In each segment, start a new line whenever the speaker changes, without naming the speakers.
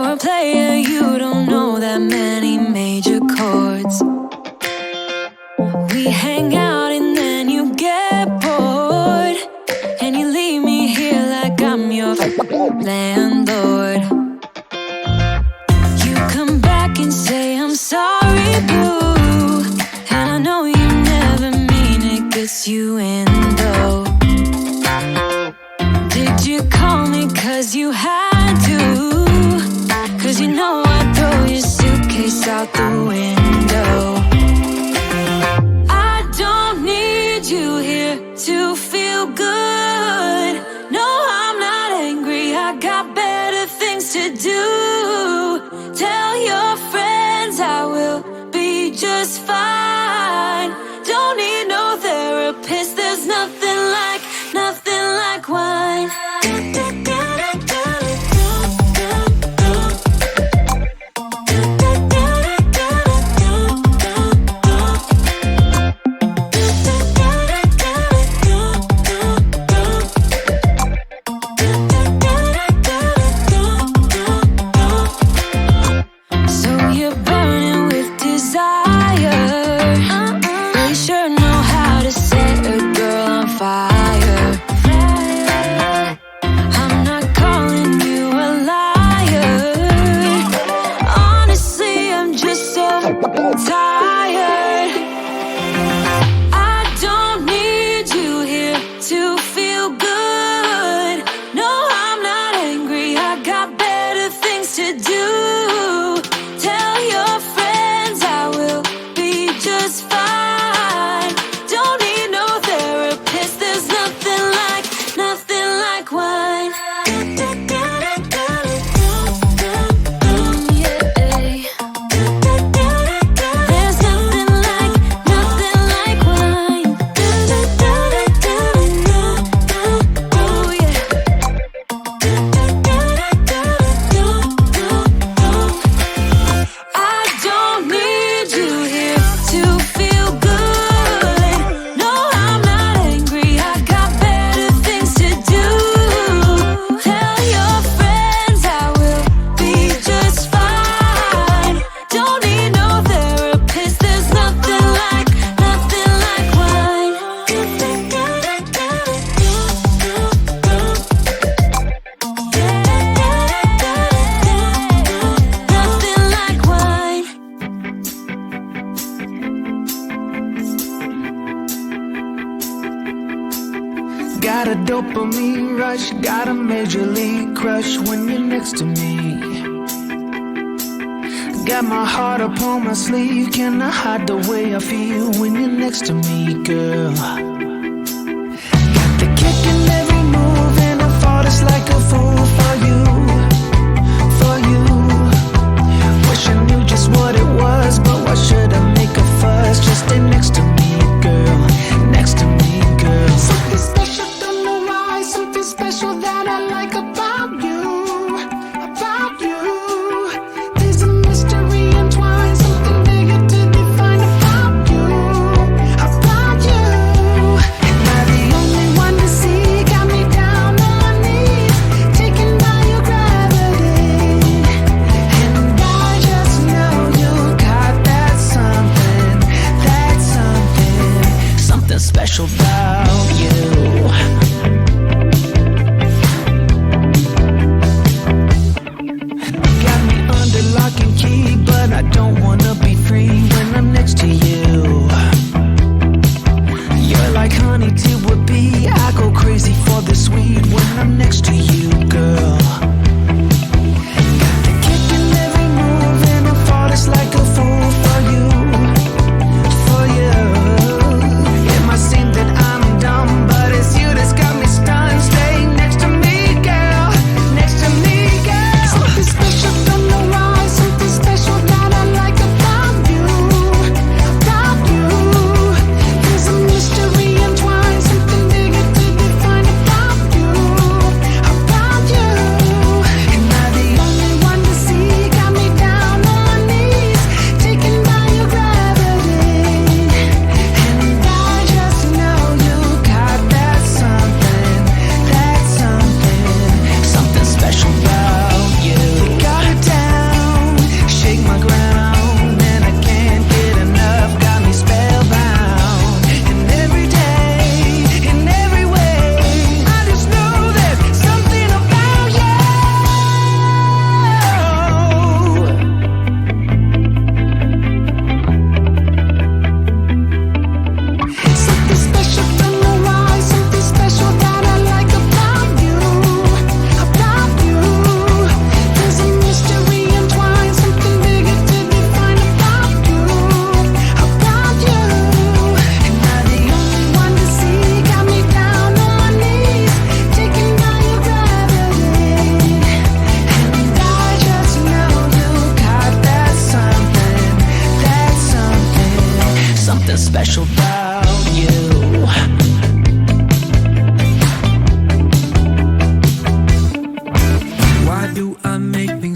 You're a player, you don't know that many major chords. We hang out and then you get bored, and you leave me here like I'm your landlord. You come back and say I'm sorry, boo, and I know you never mean it, gets you in though. Did you call me cause you had to? Cause you know I'd throw your suitcase out the window. I don't need you here to feel good. No, I'm not angry, I got better things to do. Tell your friends I will be just fine. Don't need no therapist, there's nothing like wine.
Got a dopamine rush, got a major league crush when you're next to me. Got my heart upon my sleeve, can I hide the way I feel when you're next to me, girl? Got the kick in every move and I fought it's like a fool for you, for you. Wish I knew just what it was, but why should I make a fuss? Just stay next to me, girl, next to me, girl. Something special, don't know why, something special that I like about you, about you. There's a mystery entwined, something bigger to define about you, about you. Am I the only one to see? Got me down on my knees, take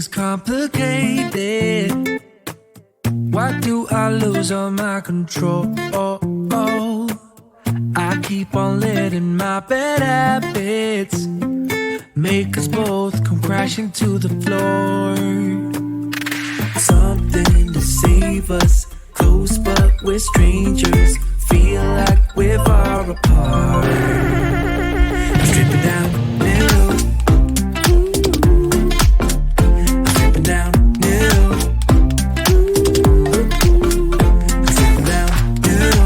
everything's complicated. Why do I lose all my control? I keep on letting my bad habits make us both come crashing to the floor. Something to save us, close but we're strangers. Feel like we're far apart. I'm stripping down new. I'm stripping down new. I'm stripping down new.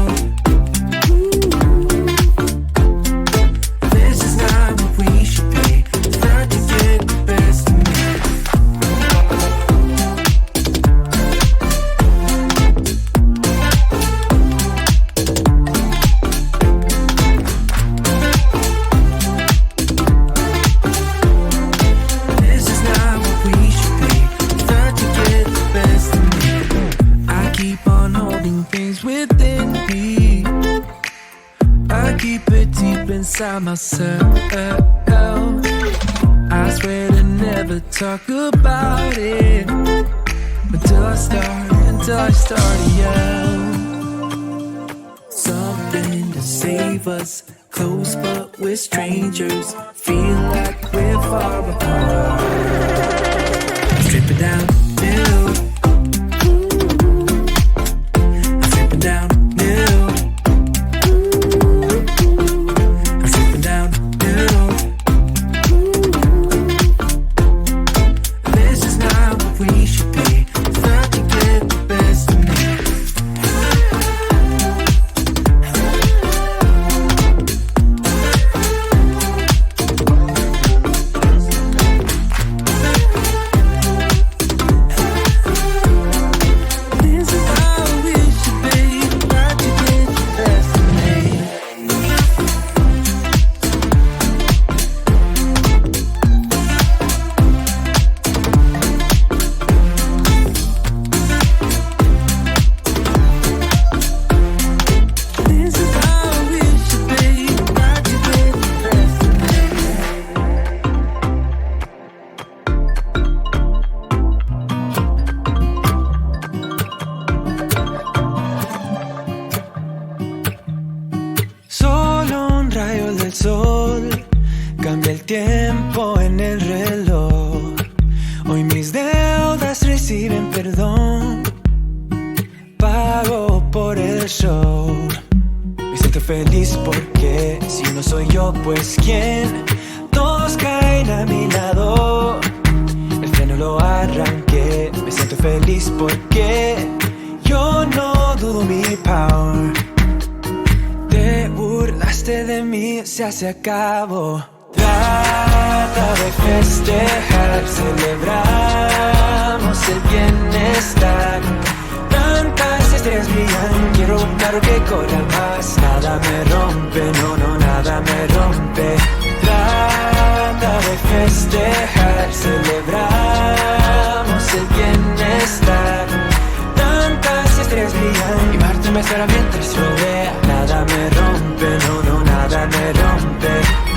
This is not what we should be. Start to get the best of me. Inside myself, I swear to never talk about it until I start to yell. Something to save us, close but we're strangers. Feel like we're far apart. Strip it down new. I'm stripping down new. Cambia el tiempo en el reloj. Hoy mis deudas reciben perdón. Pago por el show. Me siento feliz porque si no soy yo, pues ¿quién? Todos caen a mi lado. El freno lo arranqué. Me siento feliz porque yo no dudo mi power. Te burlaste de mí, se acabó. Trata de festejar, celebramos el bienestar. Tantas estrellas brillan, quiero un carro que corra más. Nada me rompe, no, nada me rompe. Trata de festejar.